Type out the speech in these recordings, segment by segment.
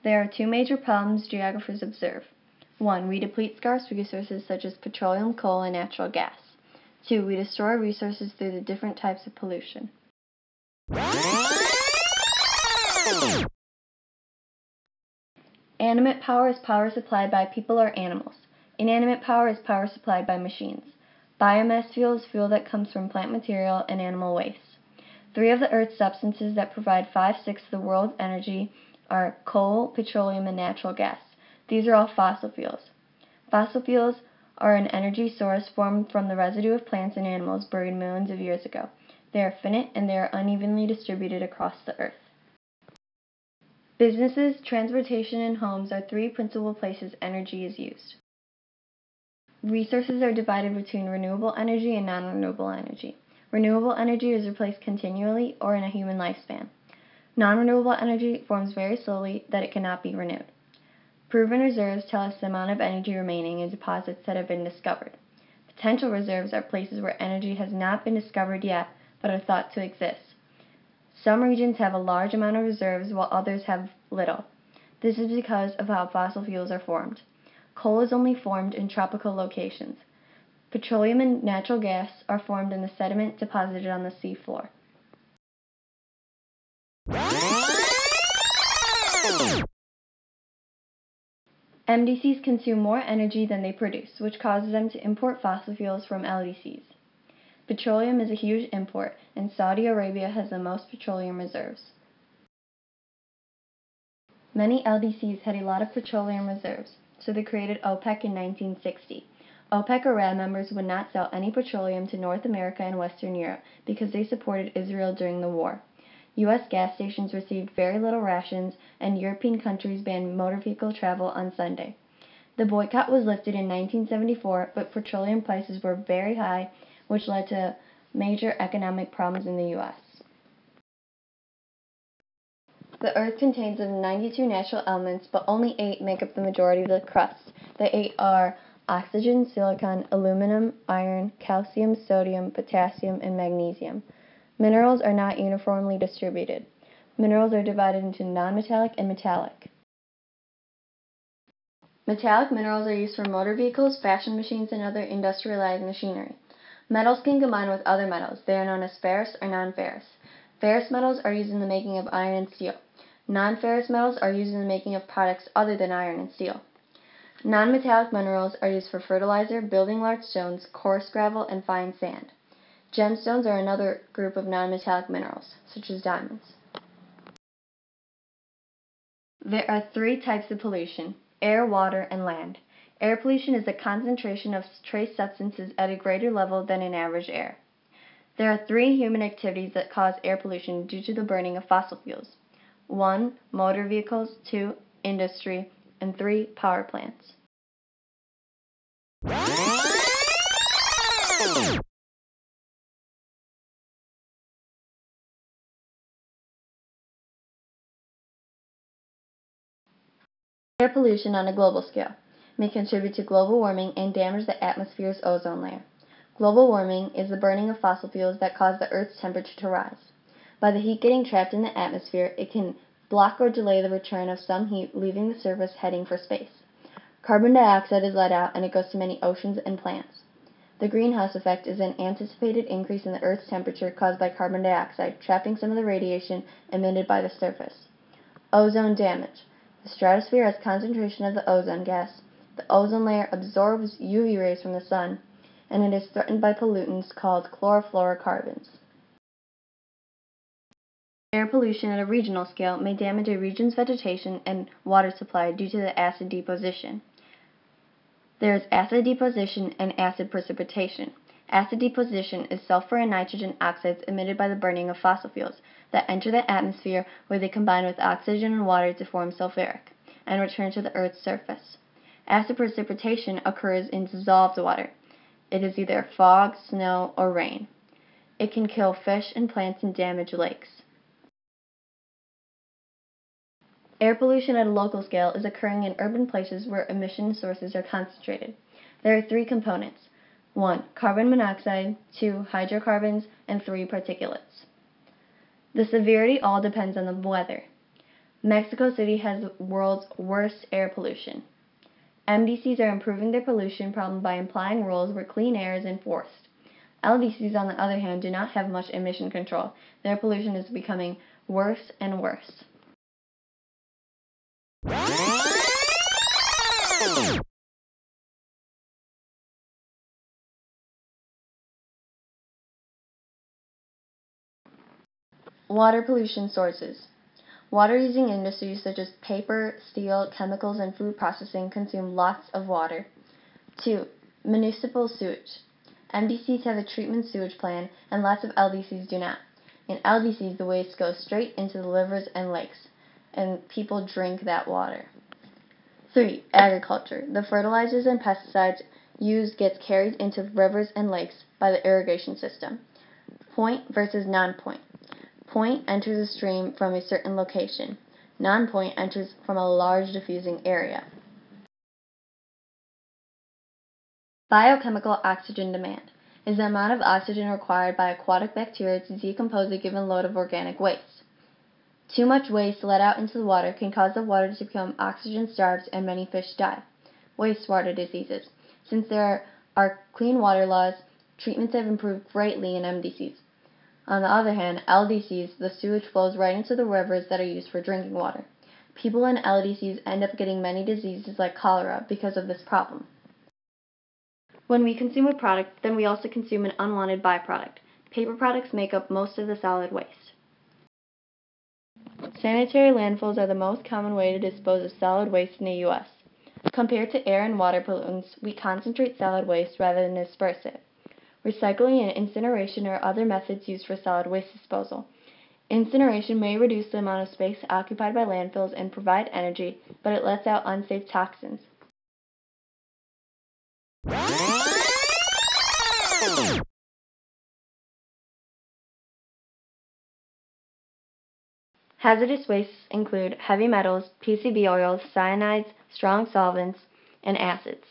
There are two major problems geographers observe. 1. We deplete scarce resources such as petroleum, coal, and natural gas. 2. We destroy resources through the different types of pollution. Animate power is power supplied by people or animals. Inanimate power is power supplied by machines. Biomass fuel is fuel that comes from plant material and animal waste. 3 of the Earth's substances that provide 5/6 of the world's energy are coal, petroleum, and natural gas. These are all fossil fuels. Fossil fuels are an energy source formed from the residue of plants and animals buried millions of years ago. They are finite and they are unevenly distributed across the Earth. Businesses, transportation, and homes are 3 principal places energy is used. Resources are divided between renewable energy and non-renewable energy. Renewable energy is replaced continually or in a human lifespan. Non-renewable energy forms very slowly that it cannot be renewed. Proven reserves tell us the amount of energy remaining in deposits that have been discovered. Potential reserves are places where energy has not been discovered yet but are thought to exist. Some regions have a large amount of reserves while others have little. This is because of how fossil fuels are formed. Coal is only formed in tropical locations. Petroleum and natural gas are formed in the sediment deposited on the sea floor. MDCs consume more energy than they produce, which causes them to import fossil fuels from LDCs. Petroleum is a huge import, and Saudi Arabia has the most petroleum reserves. Many LDCs had a lot of petroleum reserves, so they created OPEC in 1960. OPEC or RAD members would not sell any petroleum to North America and Western Europe because they supported Israel during the war. U.S. gas stations received very little rations, and European countries banned motor vehicle travel on Sunday. The boycott was lifted in 1974, but petroleum prices were very high, which led to major economic problems in the U.S. The Earth contains 92 natural elements, but only 8 make up the majority of the crust. The 8 are oxygen, silicon, aluminum, iron, calcium, sodium, potassium, and magnesium. Minerals are not uniformly distributed. Minerals are divided into nonmetallic and metallic. Metallic minerals are used for motor vehicles, fashion machines, and other industrialized machinery. Metals can combine with other metals. They are known as ferrous or non-ferrous. Ferrous metals are used in the making of iron and steel. Non-ferrous metals are used in the making of products other than iron and steel. Non-metallic minerals are used for fertilizer, building large stones, coarse gravel, and fine sand. Gemstones are another group of non-metallic minerals, such as diamonds. There are 3 types of pollution: air, water, and land. Air pollution is the concentration of trace substances at a greater level than in average air. There are 3 human activities that cause air pollution due to the burning of fossil fuels. 1. Motor vehicles, 2. Industry, and 3. Power plants. Air pollution on a global scale may contribute to global warming and damage the atmosphere's ozone layer. Global warming is the burning of fossil fuels that cause the Earth's temperature to rise. By the heat getting trapped in the atmosphere, it can block or delay the return of some heat leaving the surface heading for space. Carbon dioxide is let out and it goes to many oceans and plants. The greenhouse effect is an anticipated increase in the Earth's temperature caused by carbon dioxide trapping some of the radiation emitted by the surface. Ozone damage. The stratosphere has concentration of the ozone gas. The ozone layer absorbs UV rays from the sun, and it is threatened by pollutants called chlorofluorocarbons. Air pollution at a regional scale may damage a region's vegetation and water supply due to the acid deposition. There is acid deposition and acid precipitation. Acid deposition is sulfur and nitrogen oxides emitted by the burning of fossil fuels that enter the atmosphere where they combine with oxygen and water to form sulfuric and return to the Earth's surface. Acid precipitation occurs in dissolved water. It is either fog, snow, or rain. It can kill fish and plants and damage lakes. Air pollution at a local scale is occurring in urban places where emission sources are concentrated. There are 3 components: 1. Carbon monoxide, 2. Hydrocarbons, and 3. Particulates. The severity all depends on the weather. Mexico City has the world's worst air pollution. MDCs are improving their pollution problem by implying rules where clean air is enforced. LDCs, on the other hand, do not have much emission control. Their pollution is becoming worse and worse. Water pollution sources. Water-using industries such as paper, steel, chemicals, and food processing consume lots of water. 2. Municipal sewage. MDCs have a treatment sewage plan, and lots of LDCs do not. In LDCs, the waste goes straight into the rivers and lakes, and people drink that water. 3. Agriculture. The fertilizers and pesticides used gets carried into rivers and lakes by the irrigation system. Point versus non-point. Point enters a stream from a certain location. Non-point enters from a large diffusing area. Biochemical oxygen demand is the amount of oxygen required by aquatic bacteria to decompose a given load of organic waste. Too much waste let out into the water can cause the water to become oxygen-starved and many fish die. Wastewater diseases. Since there are clean water laws, treatments have improved greatly in MDCs. On the other hand, LDCs, the sewage flows right into the rivers that are used for drinking water. People in LDCs end up getting many diseases like cholera because of this problem. When we consume a product, then we also consume an unwanted byproduct. Paper products make up most of the solid waste. Sanitary landfills are the most common way to dispose of solid waste in the U.S. Compared to air and water pollutants, we concentrate solid waste rather than disperse it. Recycling and incineration are other methods used for solid waste disposal. Incineration may reduce the amount of space occupied by landfills and provide energy, but it lets out unsafe toxins. Hazardous wastes include heavy metals, PCB oils, cyanides, strong solvents, and acids.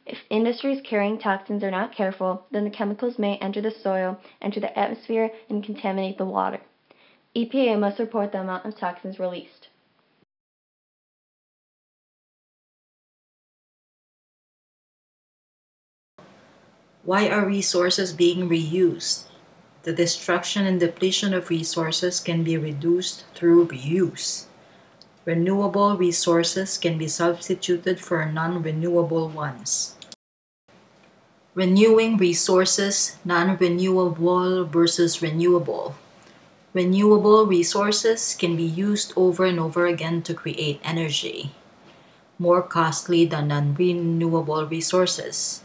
If industries carrying toxins are not careful, then the chemicals may enter the soil, enter the atmosphere, and contaminate the water. EPA must report the amount of toxins released. Why are resources being reused? The destruction and depletion of resources can be reduced through reuse. Renewable resources can be substituted for non-renewable ones. Renewing resources, non-renewable versus renewable. Renewable resources can be used over and over again to create energy, more costly than non-renewable resources.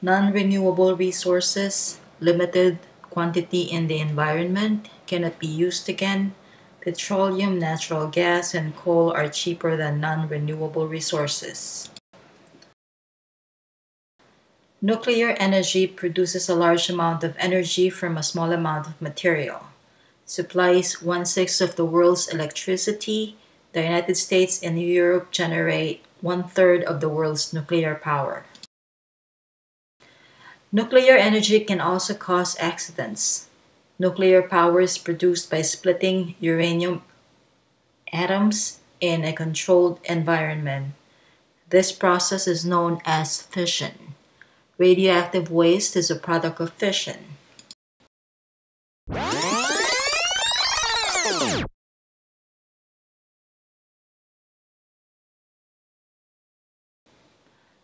Non-renewable resources, limited quantity in the environment, cannot be used again. Petroleum, natural gas, and coal are cheaper than non-renewable resources. Nuclear energy produces a large amount of energy from a small amount of material. Supplies 1/6 of the world's electricity. The United States and Europe generate 1/3 of the world's nuclear power. Nuclear energy can also cause accidents. Nuclear power is produced by splitting uranium atoms in a controlled environment. This process is known as fission. Radioactive waste is a product of fission.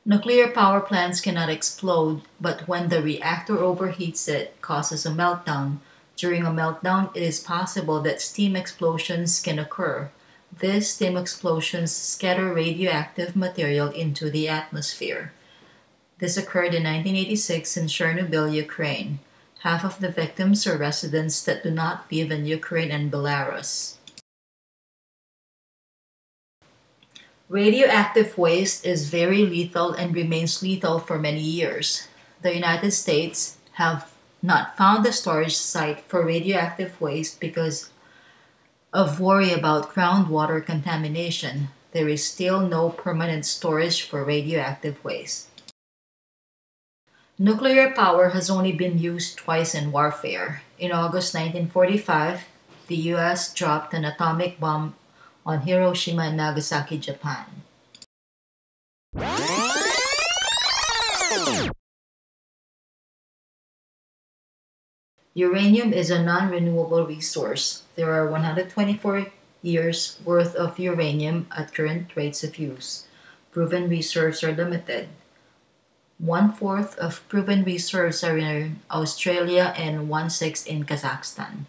Nuclear power plants cannot explode, but when the reactor overheats it causes a meltdown. During a meltdown, it is possible that steam explosions can occur. These steam explosions scatter radioactive material into the atmosphere. This occurred in 1986 in Chernobyl, Ukraine. Half of the victims are residents that do not live in Ukraine and Belarus. Radioactive waste is very lethal and remains lethal for many years. The United States have not found a storage site for radioactive waste because of worry about groundwater contamination. There is still no permanent storage for radioactive waste. Nuclear power has only been used twice in warfare. In August 1945, the U.S. dropped an atomic bomb on Hiroshima and Nagasaki, Japan. Uranium is a non-renewable resource. There are 124 years worth of uranium at current rates of use. Proven reserves are limited. 1/4 of proven reserves are in Australia and 1/6 in Kazakhstan.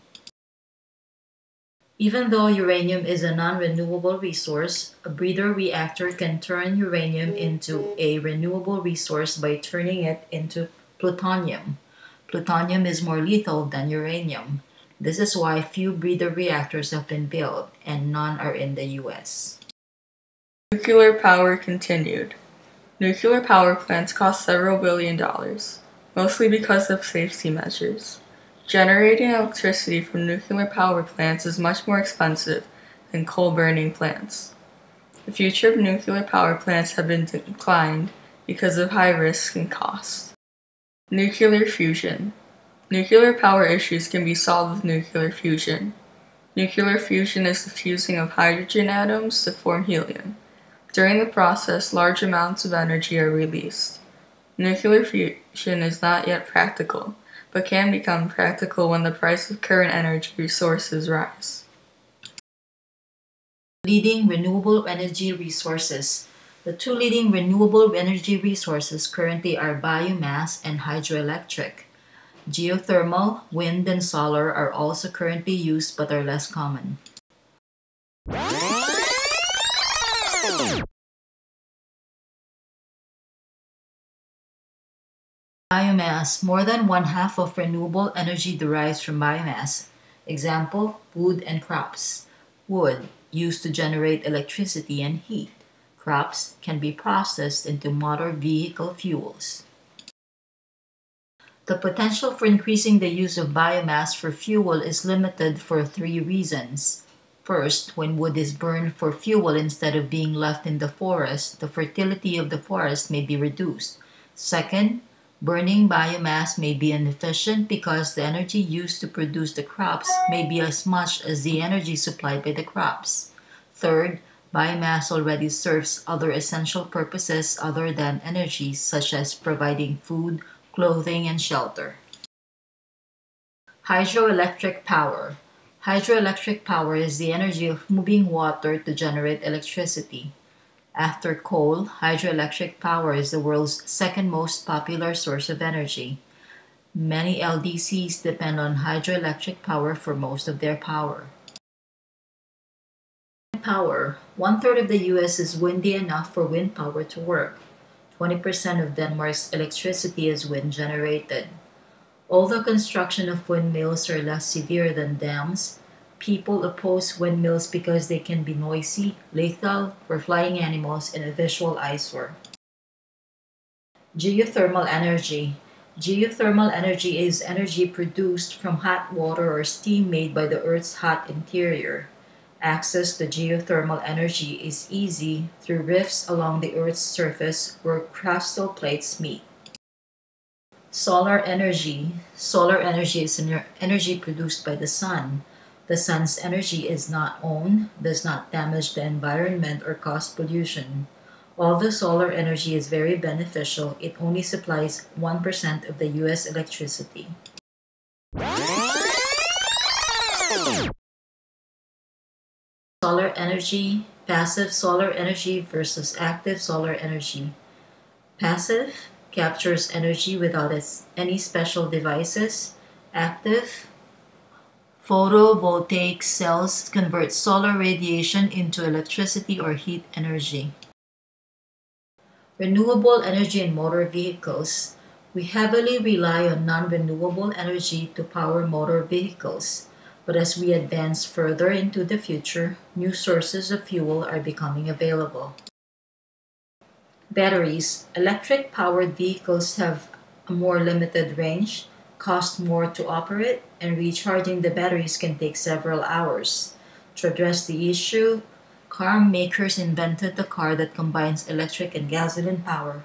Even though uranium is a non-renewable resource, a breeder reactor can turn uranium into a renewable resource by turning it into plutonium. Plutonium is more lethal than uranium. This is why few breeder reactors have been built, and none are in the US. Nuclear power continued. Nuclear power plants cost several $billions, mostly because of safety measures. Generating electricity from nuclear power plants is much more expensive than coal-burning plants. The future of nuclear power plants have been declined because of high risk and cost. Nuclear fusion. Nuclear power issues can be solved with nuclear fusion. Nuclear fusion is the fusing of hydrogen atoms to form helium. During the process, large amounts of energy are released. Nuclear fusion is not yet practical, but can become practical when the price of current energy resources rise. Leading renewable energy resources. The two leading renewable energy resources currently are biomass and hydroelectric. Geothermal, wind, and solar are also currently used but are less common. Biomass. More than 1/2 of renewable energy derives from biomass. Example, wood and crops. Wood, used to generate electricity and heat. Crops can be processed into motor vehicle fuels. The potential for increasing the use of biomass for fuel is limited for 3 reasons. First, when wood is burned for fuel instead of being left in the forest, the fertility of the forest may be reduced. Second, burning biomass may be inefficient because the energy used to produce the crops may be as much as the energy supplied by the crops. Third, biomass already serves other essential purposes other than energy, such as providing food, clothing, and shelter. Hydroelectric power. Hydroelectric power is the energy of moving water to generate electricity. After coal, hydroelectric power is the world's second most popular source of energy. Many LDCs depend on hydroelectric power for most of their power. Power. 1/3 of the US is windy enough for wind power to work. 20% of Denmark's electricity is wind generated. Although construction of windmills are less severe than dams, people oppose windmills because they can be noisy, lethal for flying animals, and a visual eyesore. Geothermal energy. Geothermal energy is energy produced from hot water or steam made by the Earth's hot interior. Access to geothermal energy is easy through rifts along the Earth's surface where crustal plates meet. Solar energy. Solar energy is energy produced by the sun. The sun's energy is not owned, does not damage the environment, or cause pollution. Although solar energy is very beneficial, it only supplies 1% of the US electricity. Solar energy, passive solar energy versus active solar energy. Passive captures energy without any special devices. Active photovoltaic cells convert solar radiation into electricity or heat energy. Renewable energy in motor vehicles. We heavily rely on non-renewable energy to power motor vehicles. But as we advance further into the future, new sources of fuel are becoming available. Batteries. Electric-powered vehicles have a more limited range, cost more to operate, and recharging the batteries can take several hours. To address the issue, car makers invented the car that combines electric and gasoline power.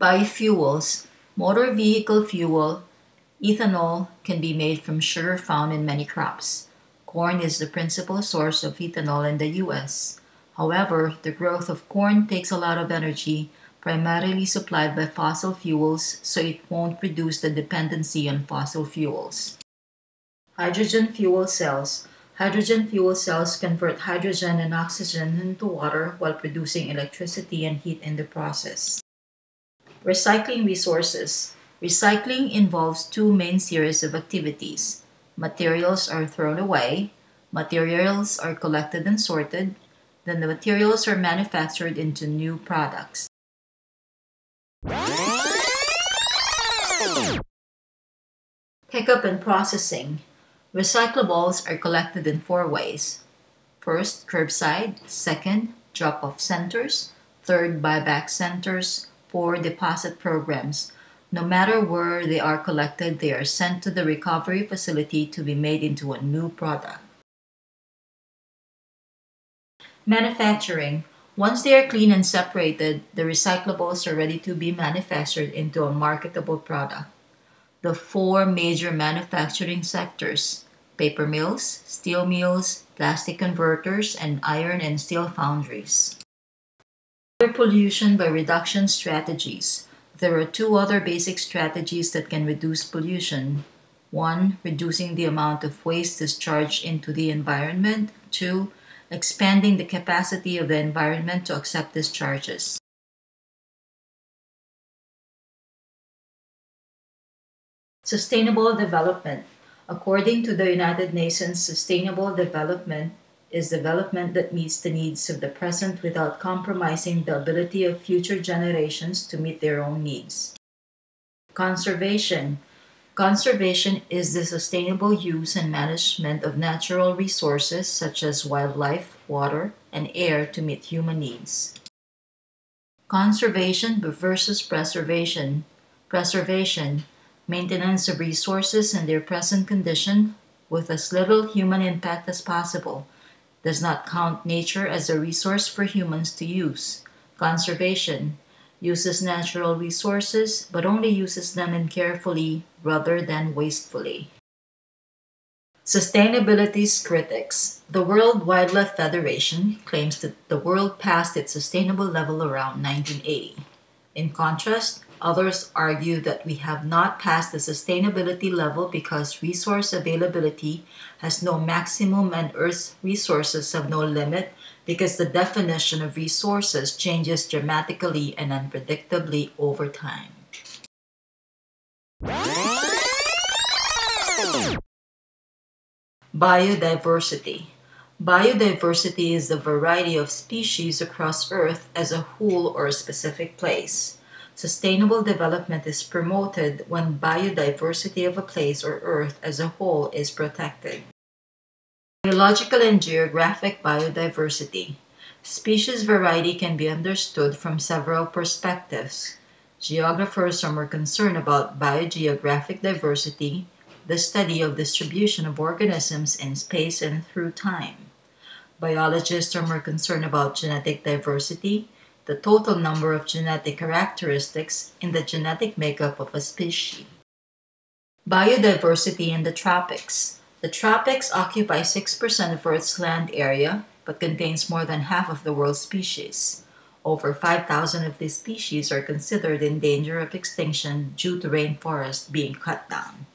Biofuels. Motor vehicle fuel. Ethanol can be made from sugar found in many crops. Corn is the principal source of ethanol in the US. However, the growth of corn takes a lot of energy, primarily supplied by fossil fuels, so it won't reduce the dependency on fossil fuels. Hydrogen fuel cells. Hydrogen fuel cells convert hydrogen and oxygen into water while producing electricity and heat in the process. Recycling resources. Recycling involves two main series of activities. Materials are thrown away, materials are collected and sorted, then the materials are manufactured into new products. Pickup and processing. Recyclables are collected in four ways. First, curbside. Second, drop-off centers. Third, buyback centers. 4, deposit programs. No matter where they are collected, they are sent to the recovery facility to be made into a new product. Manufacturing. Once they are clean and separated, the recyclables are ready to be manufactured into a marketable product. The 4 major manufacturing sectors: paper mills, steel mills, plastic converters, and iron and steel foundries. Air pollution by reduction strategies. There are 2 other basic strategies that can reduce pollution. 1, reducing the amount of waste discharged into the environment. 2, expanding the capacity of the environment to accept discharges. Sustainable development. According to the United Nations, sustainable development is development that meets the needs of the present without compromising the ability of future generations to meet their own needs. Conservation. Conservation is the sustainable use and management of natural resources such as wildlife, water, and air to meet human needs. Conservation versus preservation. Preservation. Maintenance of resources in their present condition with as little human impact as possible. Does not count nature as a resource for humans to use. Conservation uses natural resources but only uses them carefully rather than wastefully. Sustainability's critics. The World Wildlife Federation claims that the world passed its sustainable level around 1980. In contrast, others argue that we have not passed the sustainability level because resource availability has no maximum and Earth's resources have no limit because the definition of resources changes dramatically and unpredictably over time. Biodiversity. Biodiversity is the variety of species across Earth as a whole or a specific place. Sustainable development is promoted when biodiversity of a place or Earth as a whole is protected. Biological and geographic biodiversity. Species variety can be understood from several perspectives. Geographers are more concerned about biogeographic diversity, the study of distribution of organisms in space and through time. Biologists are more concerned about genetic diversity, the total number of genetic characteristics in the genetic makeup of a species. Biodiversity in the tropics. The tropics occupy 6% of Earth's land area, but contains more than half of the world's species. Over 5,000 of these species are considered in danger of extinction due to rainforests being cut down.